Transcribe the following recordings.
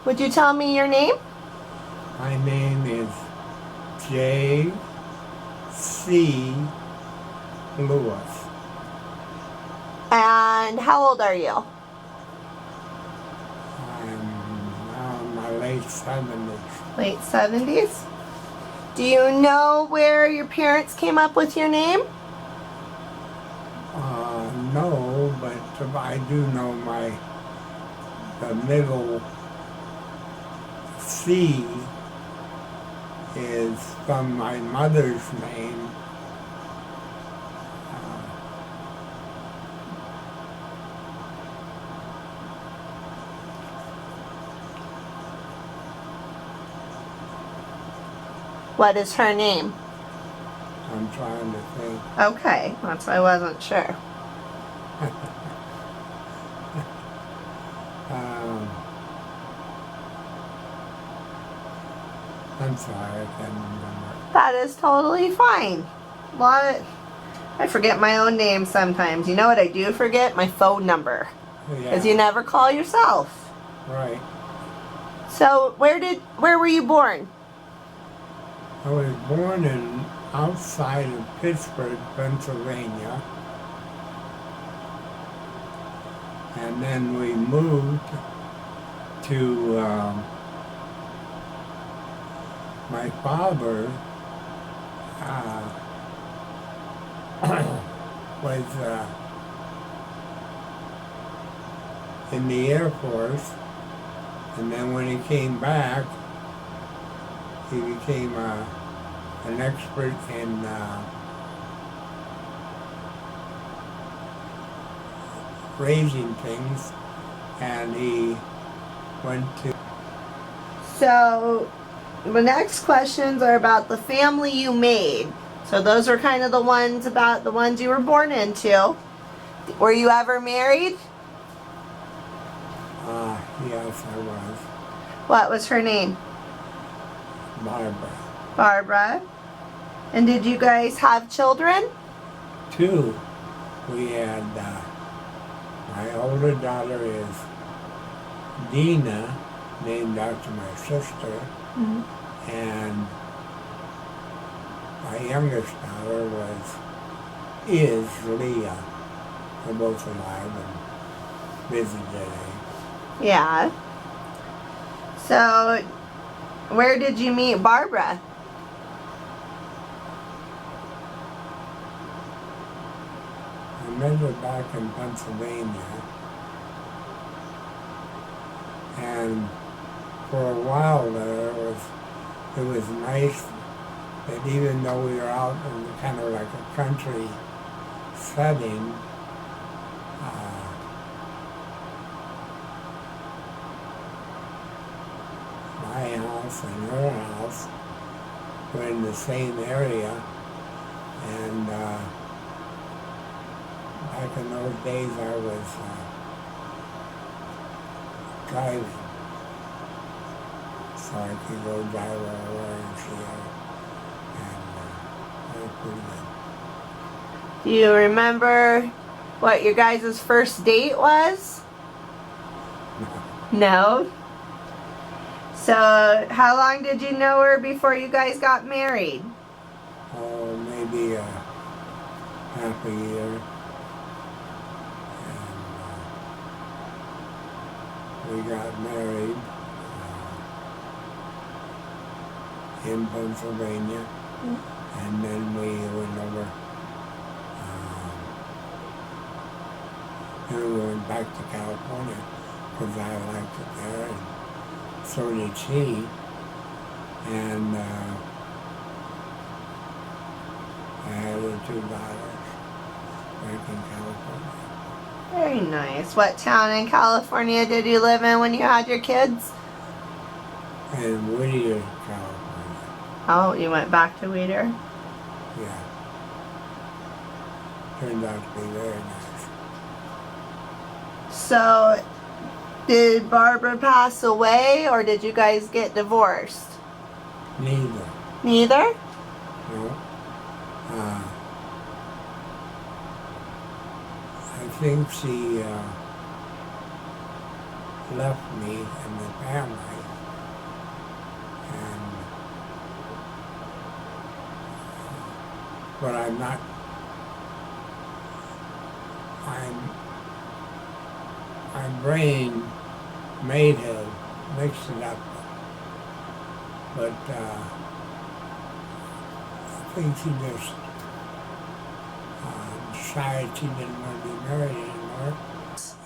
Would you tell me your name? My name is J.C. Lewis. And how old are you? I'm now in my late 70s. Late 70s? Do you know where your parents came up with your name? No, but I do know the middle C is from my mother's name. What is her name? I'm trying to think. Okay, that's why I wasn't sure. I'm sorry, I can't remember. That is totally fine. I forget my own name sometimes. You know what I do forget? My phone number. Because you never call yourself. Right. So where were you born? I was born outside of Pittsburgh, Pennsylvania. And then we moved to my father was in the Air Force, and then when he came back, he became an expert in raising things, and he went to... So the next questions are about the family you made. So those are kind of the ones about the ones you were born into. Were you ever married? Yes, I was. What was her name? Barbara. Barbara. And did you guys have children? 2. We had, my older daughter is Dina, named after my sister, and my youngest daughter is Leah. They're both alive and busy today. Yeah. So where did you meet Barbara? I met her back in Pennsylvania, and for a while there it was nice that even though we were out in kind of like a country setting, my house and her house were in the same area, and back in those days I was driving, so I could go drive over and see her, and that was pretty good. Do you remember what your guys' first date was? No? So how long did you know her before you guys got married? Oh, maybe half a year. And we got married in Pennsylvania, and then we went over, then we went back to California because I liked it there, and so did she. And I had her 2 daughters back in California. Very nice. What town in California did you live in when you had your kids? In Whittier, California. Oh, you went back to Whittier? Yeah. Turned out to be very nice. So, did Barbara pass away or did you guys get divorced? Neither. Neither? No. I think she left me and the family but I'm not. My brain may have mixed it up, but I think she just decided she didn't want to be married anymore.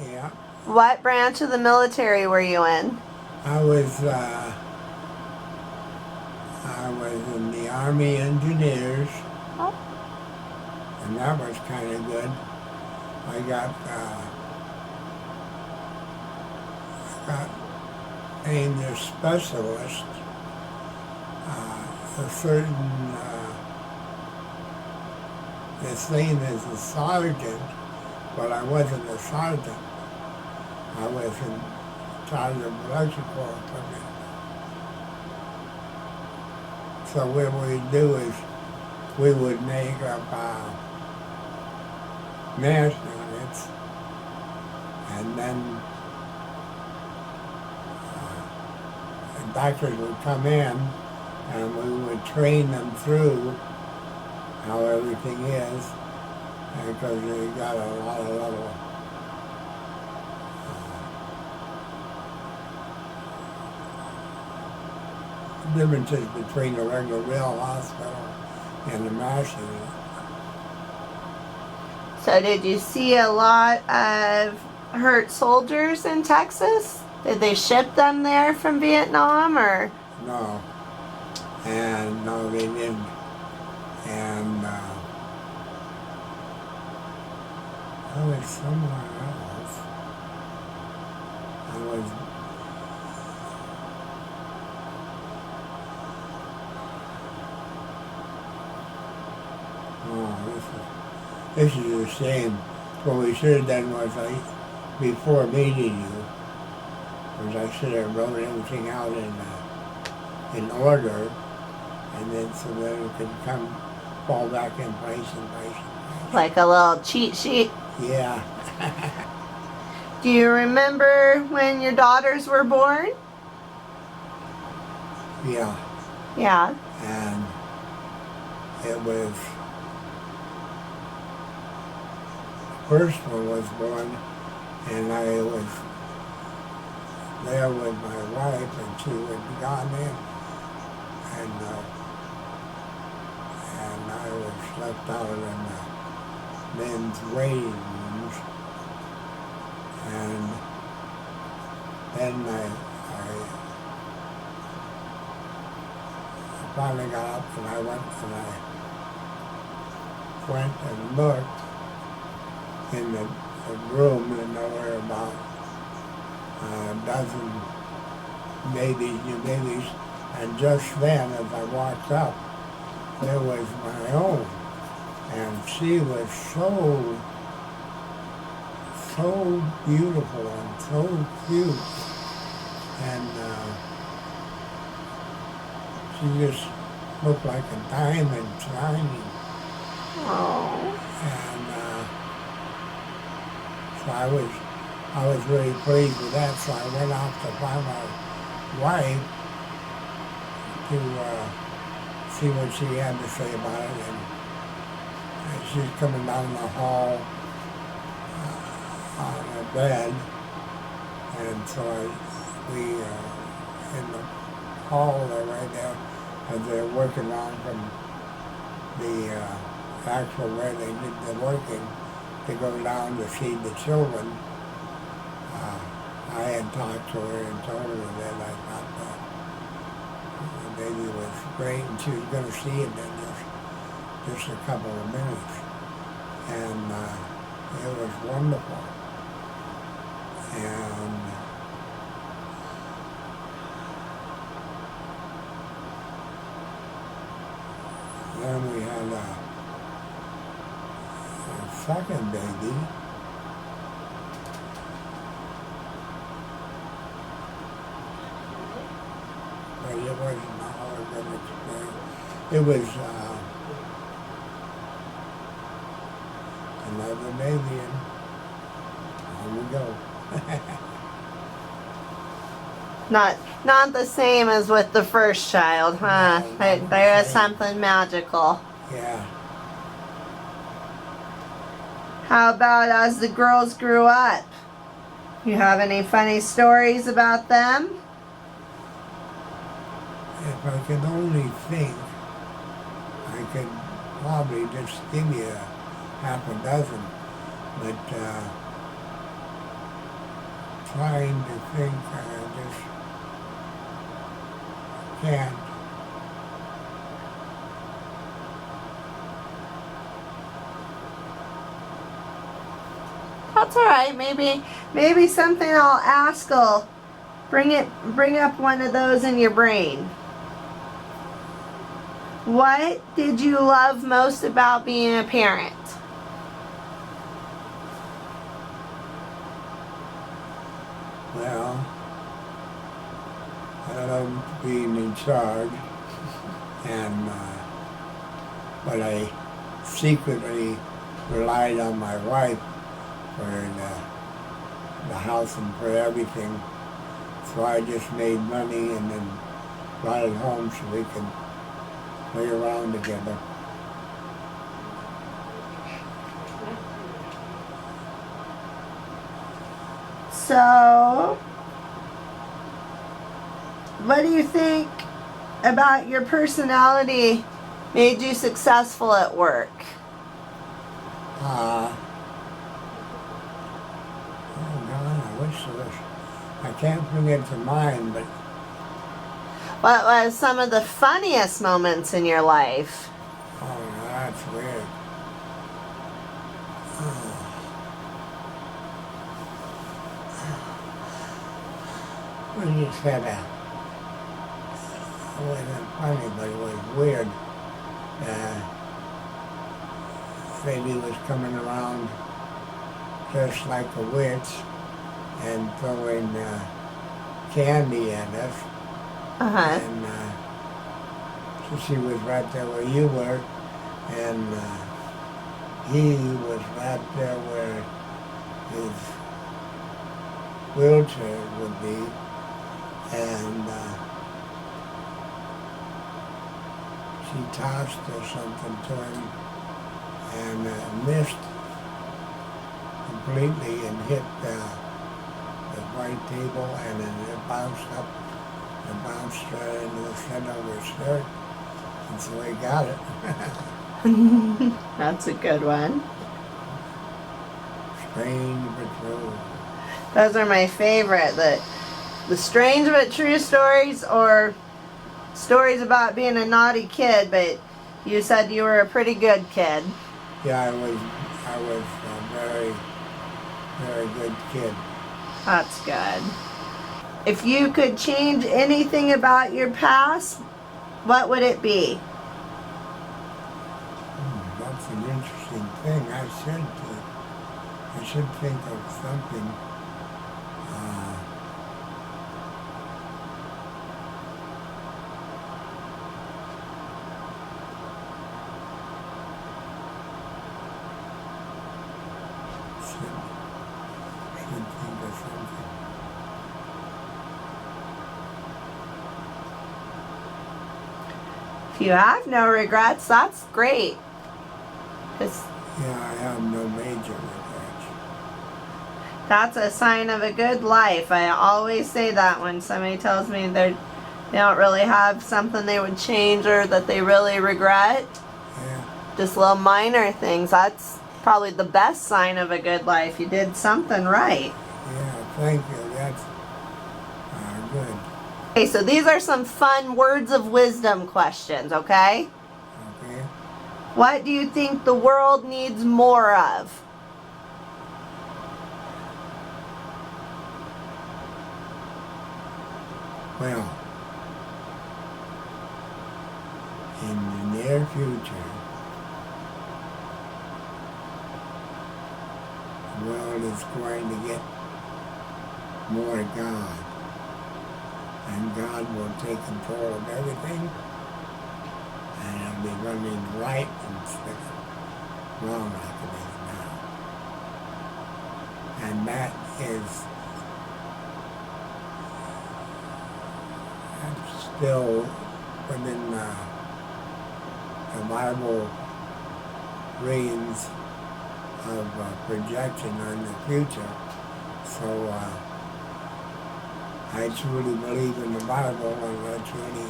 Yeah, What branch of the military were you in? I was in the Army Engineers, Oh. and that was kind of good. I got named as specialist. A certain this thing is a sergeant, but I wasn't a sergeant. I was in charge of electrical equipment. So what we'd do is we would make up mass units, and then the doctors would come in and we would train them through how everything is, because they got a lot of little differences between the regular real hospital and the mass unit. So did you see a lot of hurt soldiers in Texas? Did they ship them there from Vietnam or? No, and no, they didn't. And I was somewhere else. I was. Oh, this is a shame. What we should have done was, before meeting you, was I should have wrote everything out in order, and then so that it could fall back in place and place. Like a little cheat sheet? Yeah. Do you remember when your daughters were born? Yeah. Yeah. And it was, first one was born, and I was there with my wife, and she had gone in, and I was left out in the men's waiting rooms, and then I finally got up and I went and looked in the room, and there were about a dozen new babies, and just then as I walked up, there was my own, and she was so beautiful and so cute, and she just looked like a diamond shining. Oh. And so I was really pleased with that. So I went out to find my wife to see what she had to say about it, and she's coming down the hall on a bed, and so we in the hall there right there, as they're working on from the actual where they did the working to go down to see the children. I had talked to her and told her that I thought the baby was great, and she was going to see it in just a couple of minutes, and it was wonderful. And then we had a second baby. But it wasn't all a good experience. It was another baby, and on we go. Not the same as with the first child, huh? No, not the There is same. something magical. Yeah. How about as the girls grew up? You have any funny stories about them? If I could only think, I could probably just give you half a dozen, but trying to think, I just can't. That's all right. Maybe something I'll ask will bring up one of those in your brain. What did you love most about being a parent? Well, I love being in charge, and but I secretly relied on my wife for the house and for everything. So I just made money and then brought it home so we could play around together. So, what do you think about your personality made you successful at work? Oh God, I wish there was. I can't bring it to mind, but What was some of the funniest moments in your life? oh, that's weird. We just had it wasn't funny, but it was weird. Lady was coming around dressed like a witch and throwing candy at us. Uh-huh. And so she was right there where you were, and he was right there where his wheelchair would be, and she tossed or something to him and missed completely and hit the white table, and then it bounced up and bounced right into the center of her skirt, and so he got it. That's a good one. Strange but true. Those are my favorite. The strange but true stories, or stories about being a naughty kid, but you said you were a pretty good kid. Yeah, I was a very, very good kid. That's good. If you could change anything about your past, what would it be? That's an interesting thing. I should think of something. Should think of something. If you have no regrets, that's great. 'Cause Yeah, I have no major regrets. that's a sign of a good life. I always say that when somebody tells me they don't really have something they would change or that they really regret. Yeah, Just little minor things. That's probably the best sign of a good life. You did something right. yeah, thank you. That's good. Okay, so these are some fun words of wisdom questions, okay? Okay. What do you think the world needs more of? Well, in the near future, the world is going to get more God, and God will take control of everything, and it'll be running right instead of wrong like it is now. And that is still within the Bible reigns projection on the future. So I truly believe in the Bible, and I truly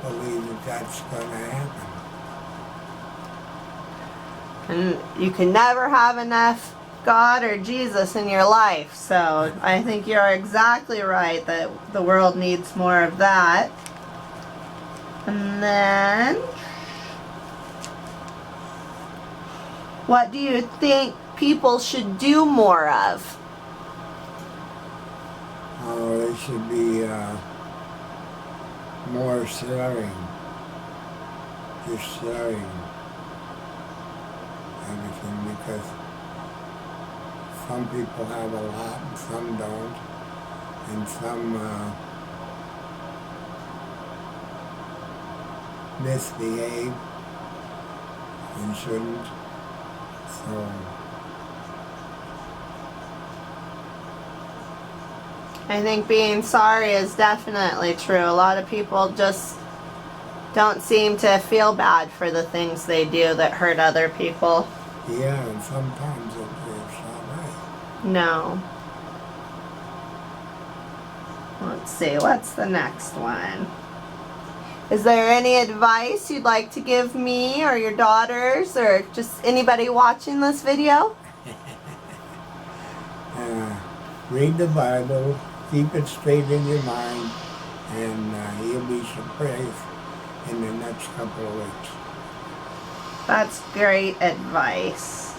believe that that's going to happen. And you can never have enough God or Jesus in your life. So I think you're exactly right that the world needs more of that. And then, what do you think people should do more of? Oh, there should be more sharing. Just sharing everything, because some people have a lot and some don't, and some misbehave and shouldn't. So I think being sorry is definitely true. A lot of people just don't seem to feel bad for the things they do that hurt other people. yeah, and sometimes it's not right. No. Let's see, what's the next one? Is there any advice you'd like to give me or your daughters or just anybody watching this video? Read the Bible, keep it straight in your mind, and you'll be surprised in the next couple of weeks. That's great advice.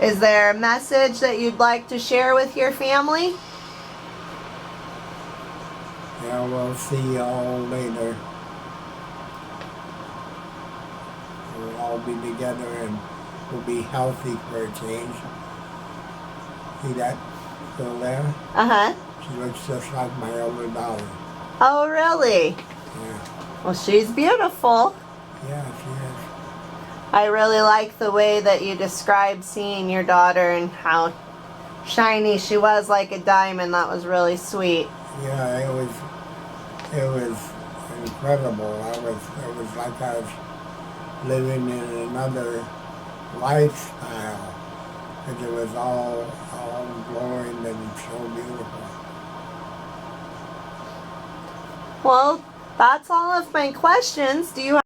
Is there a message that you'd like to share with your family? Yeah, we'll see you all later. We'll all be together and we'll be healthy for a change. See that girl there? Uh-huh. She looks just like my older daughter. Oh, really? Yeah, Well, she's beautiful. yeah, she is. I really like the way that you described seeing your daughter and how shiny she was like a diamond. That was really sweet. Yeah, it was incredible. It was like I was living in another lifestyle. And it was all glowing and so beautiful. Well, that's all of my questions. Do you